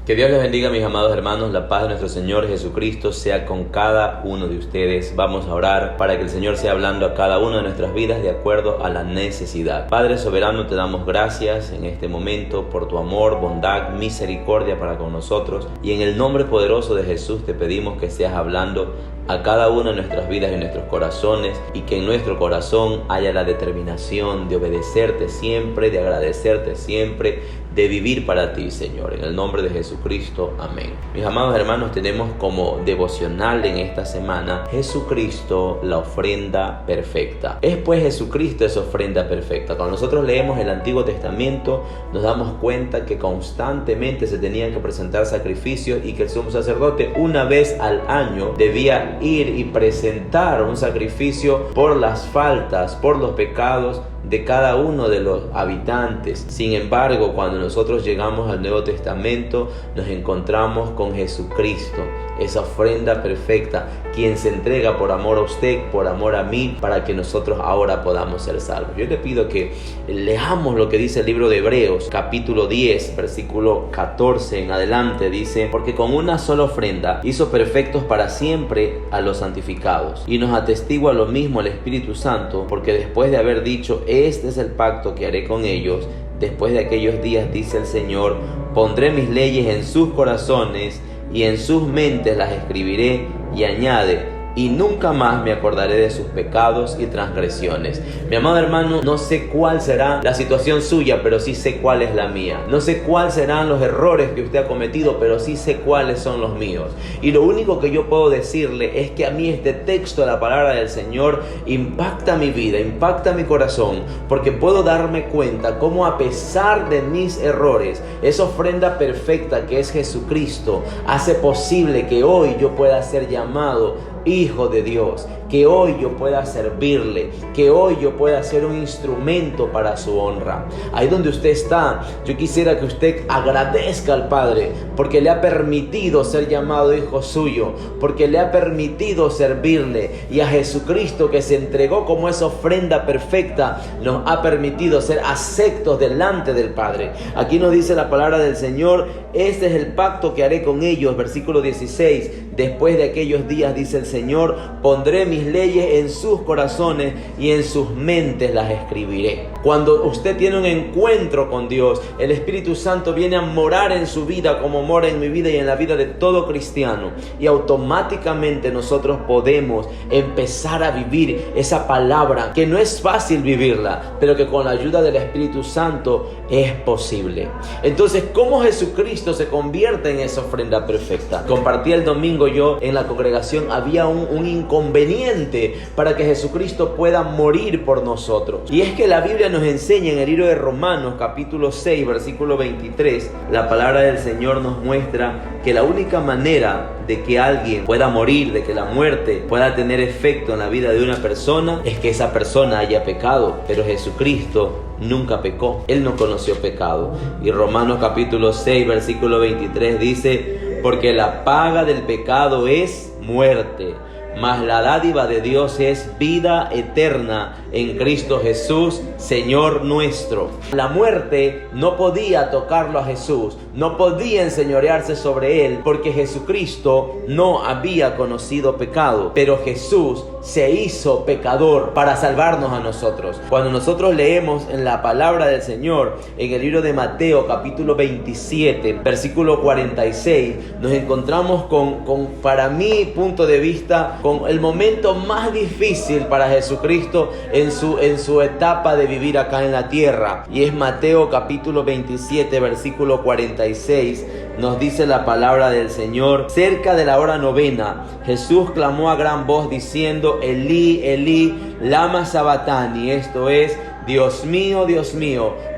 Que Dios les bendiga, mis amados hermanos. La paz de nuestro Señor Jesucristo sea con cada uno de ustedes. Vamos a orar para que el Señor sea hablando a cada una de nuestras vidas de acuerdo a la necesidad. Padre soberano, te damos gracias en este momento por tu amor, bondad, misericordia para con nosotros. Y en el nombre poderoso de Jesús te pedimos que seas hablando a cada una de nuestras vidas y nuestros corazones, y que en nuestro corazón haya la determinación de obedecerte siempre, de agradecerte siempre, de vivir para ti, Señor. En el nombre de Jesucristo, amén. Mis amados hermanos, tenemos como devocional en esta semana Jesucristo, la ofrenda perfecta. Es pues Jesucristo esa ofrenda perfecta. Cuando nosotros leemos el Antiguo Testamento, nos damos cuenta que constantemente se tenían que presentar sacrificios, y que el sumo sacerdote una vez al año debía ir y presentar un sacrificio por las faltas, por los pecados de cada uno de los habitantes. Sin embargo, cuando nosotros llegamos al Nuevo Testamento, nos encontramos con Jesucristo, esa ofrenda perfecta, quien se entrega por amor a usted, por amor a mí, para que nosotros ahora podamos ser salvos. Yo te pido que leamos lo que dice el libro de Hebreos, capítulo 10, versículo 14 en adelante. Dice: porque con una sola ofrenda hizo perfectos para siempre a los santificados, y nos atestigua lo mismo el Espíritu Santo, porque después de haber dicho: este es el pacto que haré con ellos después de aquellos días, dice el Señor, pondré mis leyes en sus corazones y en sus mentes las escribiré. Y añade: y nunca más me acordaré de sus pecados y transgresiones. Mi amado hermano, no sé cuál será la situación suya, pero sí sé cuál es la mía. No sé cuáles serán los errores que usted ha cometido, pero sí sé cuáles son los míos. Y lo único que yo puedo decirle es que a mí este texto de la palabra del Señor impacta mi vida, impacta mi corazón, porque puedo darme cuenta cómo, a pesar de mis errores, esa ofrenda perfecta que es Jesucristo hace posible que hoy yo pueda ser llamado hijo de Dios, que hoy yo pueda servirle, que hoy yo pueda ser un instrumento para su honra. Ahí donde usted está, yo quisiera que usted agradezca al Padre, porque le ha permitido ser llamado hijo suyo, porque le ha permitido servirle, y a Jesucristo, que se entregó como esa ofrenda perfecta, nos ha permitido ser aceptos delante del Padre. Aquí nos dice la palabra del Señor: este es el pacto que haré con ellos, versículo 16, después de aquellos días, dice el Señor, pondré mis leyes en sus corazones y en sus mentes las escribiré. Cuando usted tiene un encuentro con Dios, el Espíritu Santo viene a morar en su vida, como mora en mi vida y en la vida de todo cristiano, y automáticamente nosotros podemos empezar a vivir esa palabra, que no es fácil vivirla, pero que con la ayuda del Espíritu Santo es posible. Entonces, ¿cómo Jesucristo se convierte en esa ofrenda perfecta? Compartí el domingo yo en la congregación, había un inconveniente para que Jesucristo pueda morir por nosotros. Y es que la Biblia nos enseña en el libro de Romanos, capítulo 6, versículo 23, la palabra del Señor nos muestra que la única manera de que alguien pueda morir, de que la muerte pueda tener efecto en la vida de una persona, es que esa persona haya pecado. Pero Jesucristo nunca pecó, Él no conoció pecado. Y Romanos capítulo 6, versículo 23 dice: porque la paga del pecado es muerte, mas la dádiva de Dios es vida eterna en Cristo Jesús, Señor nuestro. La muerte no podía tocarlo a Jesús, no podía enseñorearse sobre él, porque Jesucristo no había conocido pecado. Pero Jesús se hizo pecador para salvarnos a nosotros. Cuando nosotros leemos en la palabra del Señor, en el libro de Mateo capítulo 27, versículo 46, nos encontramos con, para mi punto de vista, con el momento más difícil para Jesucristo en su etapa de vivir acá en la tierra. Y es Mateo capítulo 27, versículo 46. Nos dice la palabra del Señor: cerca de la hora novena, Jesús clamó a gran voz diciendo: Elí, Elí, lama sabatani. Esto es: Dios mío,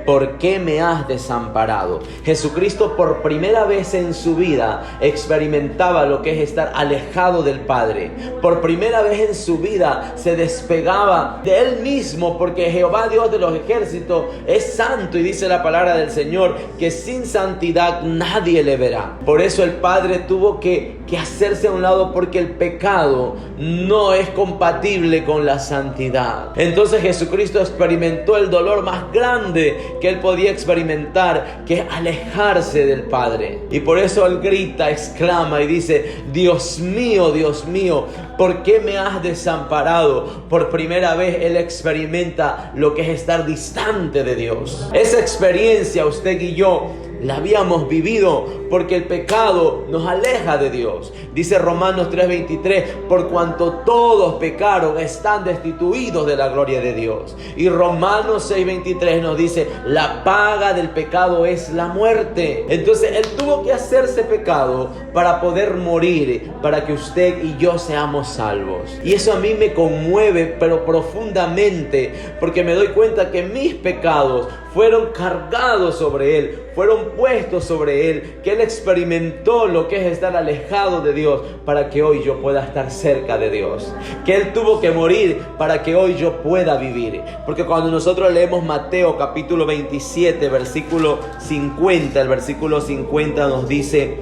¿por qué me has desamparado? Jesucristo por primera vez en su vida experimentaba lo que es estar alejado del Padre. Por primera vez en su vida se despegaba de él mismo, porque Jehová Dios de los ejércitos es santo, y dice la palabra del Señor que sin santidad nadie le verá. Por eso el Padre tuvo que hacerse a un lado, porque el pecado no es compatible con la santidad. Entonces Jesucristo experimentó el dolor más grande que él podía experimentar, que es alejarse del Padre. Y por eso él grita, exclama y dice: Dios mío, ¿por qué me has desamparado? Por primera vez él experimenta lo que es estar distante de Dios. Esa experiencia usted y yo la habíamos vivido porque el pecado nos aleja de Dios. Dice Romanos 3:23: por cuanto todos pecaron, están destituidos de la gloria de Dios. Y Romanos 6:23 nos dice: la paga del pecado es la muerte. Entonces él tuvo que hacerse pecado para poder morir, para que usted y yo seamos salvos. Y eso a mí me conmueve, pero profundamente, porque me doy cuenta que mis pecados fueron cargados sobre él, fueron puestos sobre él, que él experimentó lo que es estar alejado de Dios para que hoy yo pueda estar cerca de Dios, que él tuvo que morir para que hoy yo pueda vivir. Porque cuando nosotros leemos Mateo capítulo 27 versículo 50, el versículo 50 nos dice: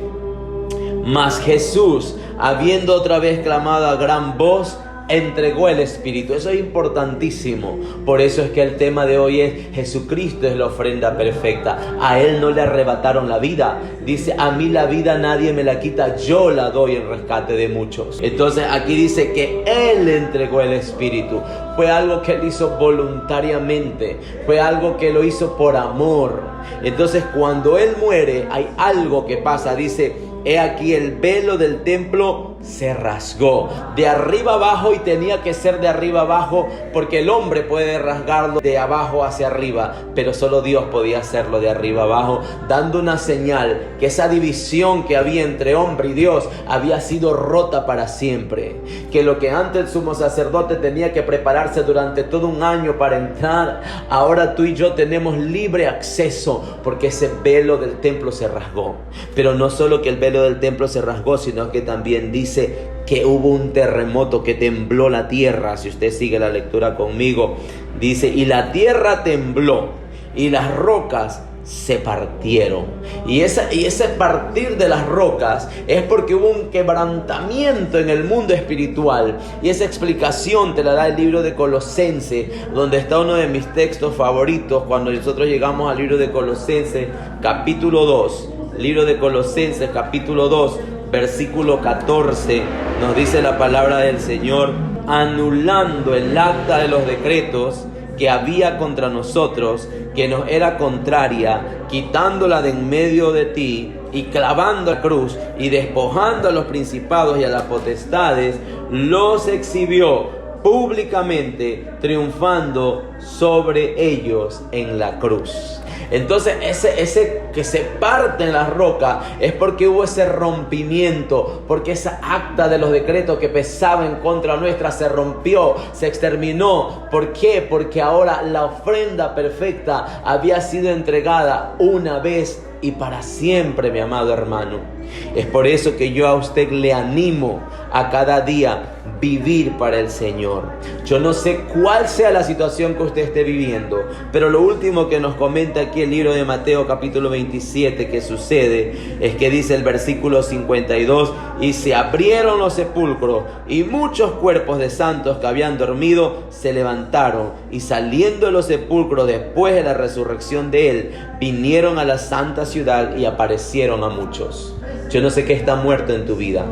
mas Jesús, habiendo otra vez clamado a gran voz, entregó el Espíritu. Eso es importantísimo. Por eso es que el tema de hoy es: Jesucristo es la ofrenda perfecta. A Él no le arrebataron la vida. Dice: a mí la vida nadie me la quita, yo la doy en rescate de muchos. Entonces aquí dice que Él entregó el Espíritu. Fue algo que Él hizo voluntariamente, fue algo que lo hizo por amor. Entonces cuando Él muere hay algo que pasa. Dice: he aquí el velo del templo se rasgó de arriba abajo, y tenía que ser de arriba abajo porque el hombre puede rasgarlo de abajo hacia arriba, pero solo Dios podía hacerlo de arriba abajo, dando una señal que esa división que había entre hombre y Dios había sido rota para siempre. Que lo que antes el sumo sacerdote tenía que prepararse durante todo un año para entrar, ahora tú y yo tenemos libre acceso porque ese velo del templo se rasgó. Pero no solo que el velo del templo se rasgó, sino que también dice que hubo un terremoto, que tembló la tierra. Si usted sigue la lectura conmigo, dice: y la tierra tembló y las rocas se partieron. Y ese partir de las rocas es porque hubo un quebrantamiento en el mundo espiritual. Y esa explicación te la da el libro de Colosenses, donde está uno de mis textos favoritos. Cuando nosotros llegamos al libro de Colosenses capítulo 2, libro de Colosenses capítulo 2, versículo 14, nos dice la palabra del Señor: anulando el acta de los decretos que había contra nosotros, que nos era contraria, quitándola de en medio de ti, y clavando la cruz, y despojando a los principados y a las potestades, los exhibió públicamente, triunfando sobre ellos en la cruz. Entonces ese que se parte en la roca es porque hubo ese rompimiento, porque esa acta de los decretos que pesaba en contra nuestra se rompió, se exterminó. ¿Por qué? Porque ahora la ofrenda perfecta había sido entregada una vez y para siempre, mi amado hermano. Es por eso que yo a usted le animo a cada día vivir para el Señor. Yo no sé cuál sea la situación que usted esté viviendo, pero lo último que nos comenta aquí el libro de Mateo capítulo 27 que sucede es que dice el versículo 52: y se abrieron los sepulcros, y muchos cuerpos de santos que habían dormido se levantaron, y saliendo de los sepulcros después de la resurrección de él, vinieron a la santa ciudad y aparecieron a muchos. Yo no sé qué está muerto en tu vida.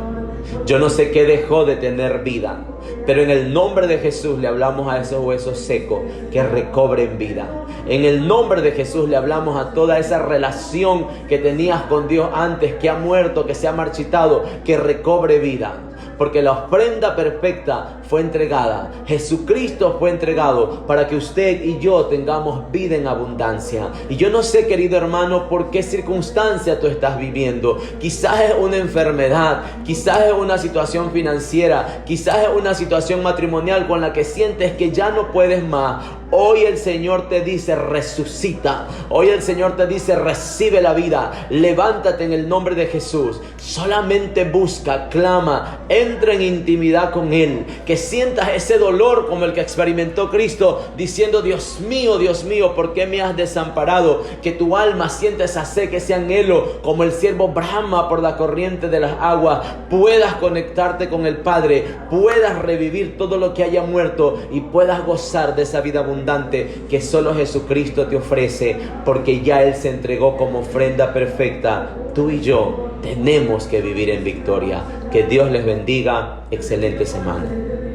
Yo no sé qué dejó de tener vida, pero en el nombre de Jesús le hablamos a esos huesos secos que recobren vida. En el nombre de Jesús le hablamos a toda esa relación que tenías con Dios antes, que ha muerto, que se ha marchitado, que recobre vida. Porque la ofrenda perfecta fue entregada. Jesucristo fue entregado para que usted y yo tengamos vida en abundancia. Y yo no sé, querido hermano, por qué circunstancia tú estás viviendo. Quizás es una enfermedad, quizás es una situación financiera, quizás es una situación matrimonial con la que sientes que ya no puedes más. Hoy el Señor te dice: resucita. Hoy el Señor te dice: recibe la vida. Levántate en el nombre de Jesús. Solamente busca, clama, entra en intimidad con Él. Que sientas ese dolor como el que experimentó Cristo, diciendo: Dios mío, ¿por qué me has desamparado? Que tu alma sienta esa sed, que ese anhelo, como el siervo brama por la corriente de las aguas. Puedas conectarte con el Padre, puedas revivir todo lo que haya muerto y puedas gozar de esa vida abundante abundante que solo Jesucristo te ofrece, porque ya Él se entregó como ofrenda perfecta. Tú y yo tenemos que vivir en victoria. Que Dios les bendiga. Excelente semana.